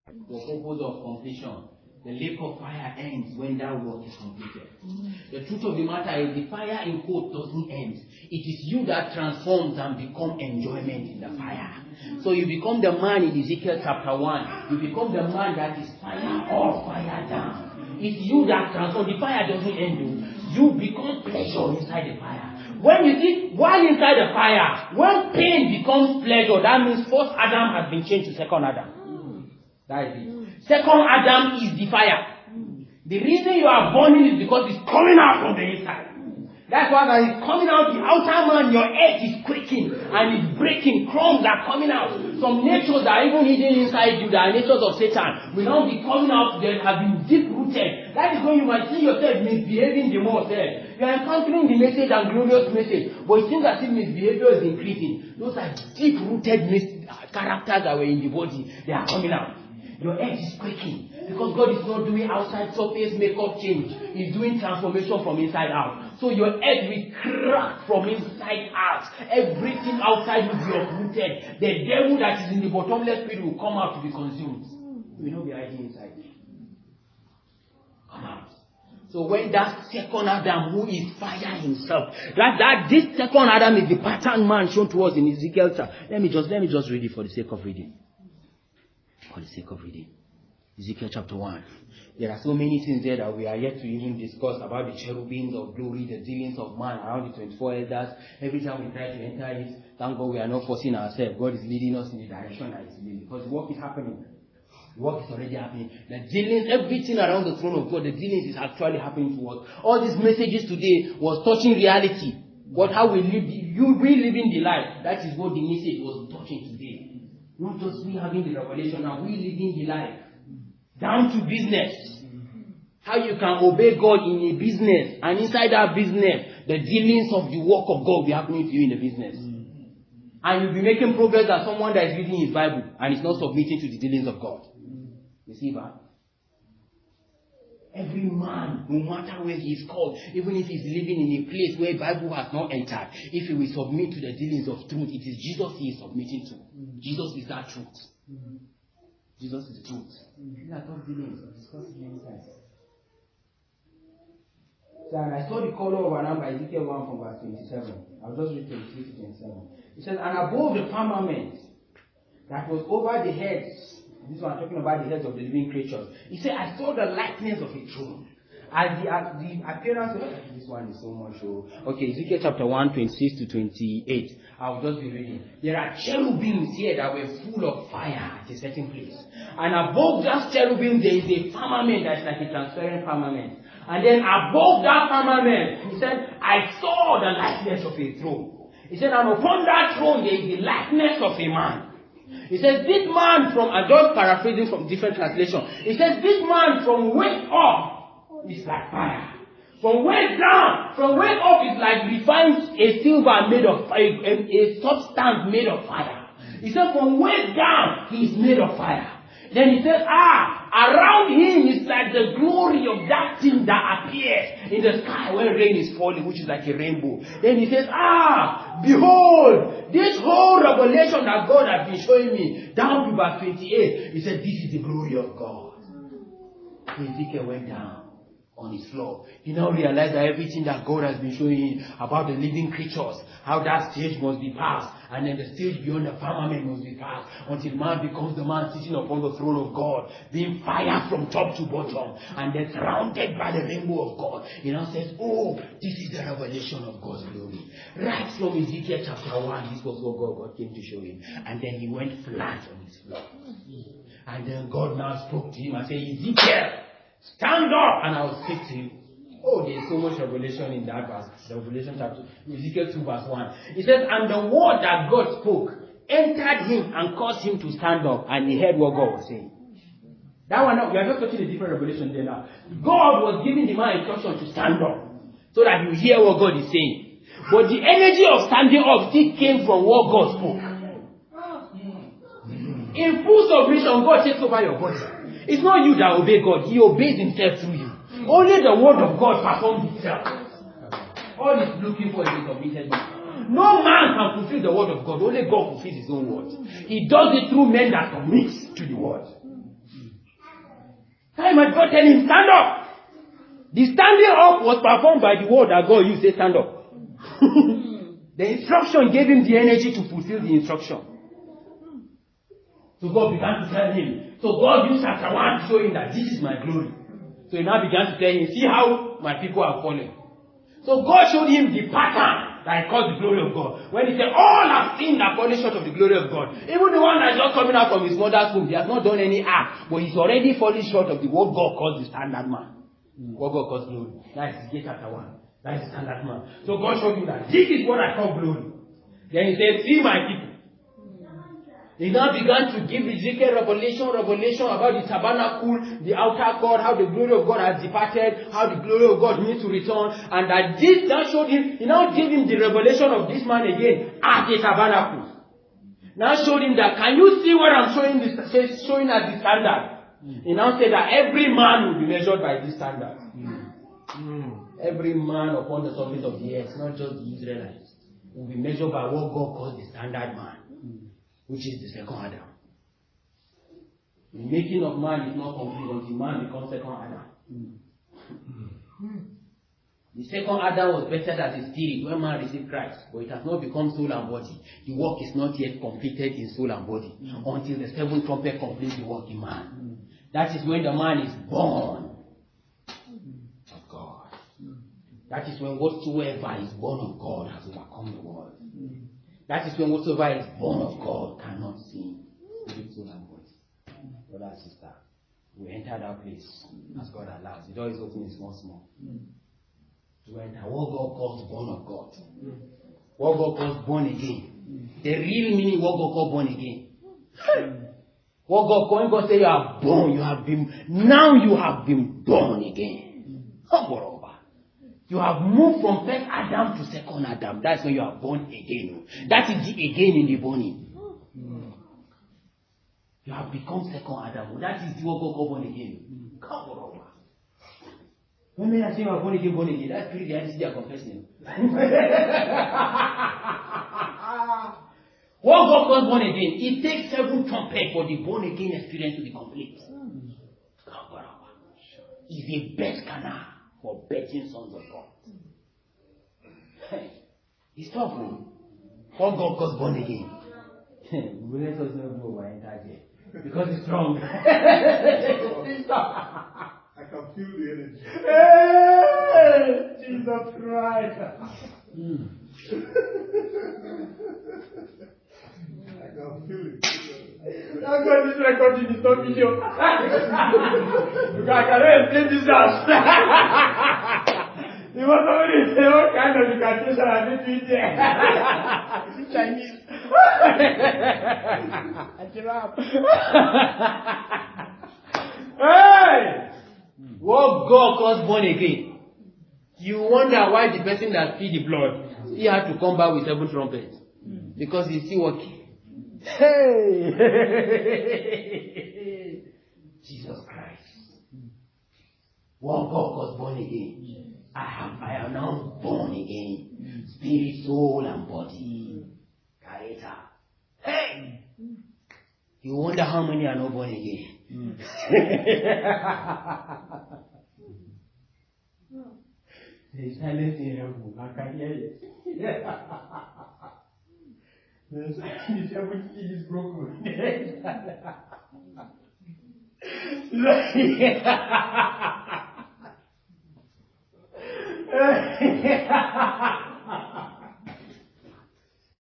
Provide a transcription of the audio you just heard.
The purpose of completion. The lake of fire ends when that work is completed. The truth of the matter is the fire in quote doesn't end. It is you that transforms and become enjoyment in the fire. So you become the man in Ezekiel chapter 1. You become the man that is fire or fire down. It's you that transforms. The fire doesn't end though. You become pleasure inside the fire. When you see, while inside the fire, when pain becomes pleasure, that means first Adam has been changed to second Adam. That is it. Second Adam is the fire. The reason you are burning is because it's coming out from the inside. That's why when it's coming out, the outer man, your earth is quaking and it's breaking. Crumbs are coming out. Some natures that are even hidden inside you, that are natures of Satan, will now be coming out. They have been deep rooted. That is when you might see yourself misbehaving the more. You are encountering the message and glorious message, but it seems as if misbehavior is increasing. Those are deep rooted characters that were in the body. They are coming out. Your head is quaking because God is not doing outside surface makeup change. He's doing transformation from inside out. So your head will crack from inside out. Everything outside will be uprooted. The devil that is in the bottomless pit will come out to be consumed. You will not be hiding inside. Come out. So when that second Adam, who is fire himself, this second Adam is the pattern man shown to us in Ezekiel. Let me just read it for the sake of reading. For the sake of reading. Ezekiel chapter 1. There are so many things there that we are yet to even discuss about the cherubims of glory, the dealings of man around the 24 elders. Every time we try to enter it, thank God we are not forcing ourselves. God is leading us in the direction that is leading. Because the work is happening. The work is already happening. The dealings, everything around the throne of God, the dealings is actually happening to us. All these messages today was touching reality. What how we live, we living the life. That is what the message was touching today. Not just we having the revelation, now we living the life. Down to business. How you can obey God in a business, and inside that business, the dealings of the work of God will be happening to you in the business. And you'll be making progress as someone that is reading his Bible and is not submitting to the dealings of God. You see that? Every man, no matter where he is called, even if he's living in a place where the Bible has not entered, if he will submit to the dealings of truth, it is Jesus he is submitting to. Jesus is that truth. Jesus is the truth. These are not dealings. I've discussed it many times. So, and I saw the color of an lamp by Ezekiel 1 from verse 27. I'll just read 23 to 27. It says, and above the firmament that was over the heads, this one I'm talking about the heads of the living creatures. He said, I saw the likeness of a throne. As the appearance of this one is so much. Okay, Ezekiel chapter 1, 26 to 28. I'll just be reading. There are cherubims here that were full of fire at a certain place. And above that cherubim there is a firmament that's like a transparent firmament. And then above that firmament, he said, I saw the likeness of a throne. He said, and upon that throne there is the likeness of a man. He says, this man from, I'm just paraphrasing from different translations. He says, this man from waist up is like fire. From waist down, from waist up is like refined a silver made of fire, a substance made of fire. He said, from waist down, he is made of fire. Then he said, around him is like the glory of that thing that appears in the sky when rain is falling, which is like a rainbow. Then he says, behold, this whole revelation that God has been showing me, down to verse 28, he said, this is the glory of God. Ezekiel went down on his floor. He now realized that everything that God has been showing him about the living creatures, how that stage must be passed, and then the stage beyond the firmament must be passed, until man becomes the man sitting upon the throne of God, being fire from top to bottom, and then surrounded by the rainbow of God. He now says, this is the revelation of God's glory. Right from Ezekiel chapter 1, this was what God came to show him. And then he went flat on his floor. And then God now spoke to him and said, Ezekiel, stand up, and I will speak to you. There's so much revelation in that verse. Revelation chapter, Ezekiel 2 verse 1. It says, and the word that God spoke entered him and caused him to stand up, and he heard what God was saying. That one, we are just touching a different revelation there now. God was giving the man instruction to stand up, so that you hear what God is saying. But the energy of standing up still came from what God spoke. In full submission, God takes over your body. It's not you that obey God. He obeys himself through you. Only the word of God performs itself. All he's looking for is a submitted man. No man can fulfill the word of God. Only God fulfills his own word. He does it through men that commit to the word. might God tell him, stand up. The standing up was performed by the word that God used, say stand up. The instruction gave him the energy to fulfill the instruction. So God began to tell him. So God used chapter 1 to show him that this is my glory. So he now began to tell him, see how my people are fallen. So God showed him the pattern that he calls the glory of God. When he said, all have sinned and fallen short of the glory of God. Even the one that's just coming out from his mother's womb, he has not done any act, but he's already fallen short of the what God calls the standard man. What God calls glory. That is chapter 1. That is the standard man. So God showed him that this is what I call glory. Then he said, see my people. He now began to give Ezekiel revelation about the tabernacle, the outer court, how the glory of God has departed, how the glory of God needs to return, and that this now showed him, he now gave him the revelation of this man again at the tabernacle. Now showed him that, can you see what I'm showing as the standard? He now said that every man will be measured by this standard. Every man upon the surface of the earth, not just the Israelites, will be measured by what God calls the standard man. Which is the second Adam. The making of man is not complete until man becomes second Adam. The second Adam was better as a spirit when man received Christ, but it has not become soul and body. The work is not yet completed in soul and body until the seventh trumpet completes the work in man. That is when the man is born of God. That is when whatsoever is born of God has overcome the world. That is when whatsoever is born of God cannot sin with soul and body. Brother and sister, we enter that place as God allows. The door is opening small. To enter what God calls born of God. What God calls born again. The real meaning what God calls born again. What God calls, when God says you are born, you have been born again. You have moved from first Adam to second Adam. That's when you are born again. That is the again in the born. You have become second Adam. That is what God calls born again. Come on. When men are saying you are born again, that's pretty reality they are confessing. What God calls born again, it takes 7 trumpets for the born again experience to be complete. It's the best canal for betting sons of God. It's tough. What God calls born again. We let us know who are entered here. Because it's strong. I can feel the energy. Hey, Jesus Christ. I can feel it. Thank God this recording is not video. Because I cannot explain this house. You want somebody to say what kind of incantation I need to eat there? It's Chinese. Hey! What God calls born again. You wonder why the person that feed the blood, he had to come back with 7 trumpets. Because he's still working. Hey! Jesus Christ. What God calls born again. I am now born again. Spirit, soul, and body. Kareta. Hey! You wonder how many are not born again. There's silence in heaven. I can hear it. The silence is broken.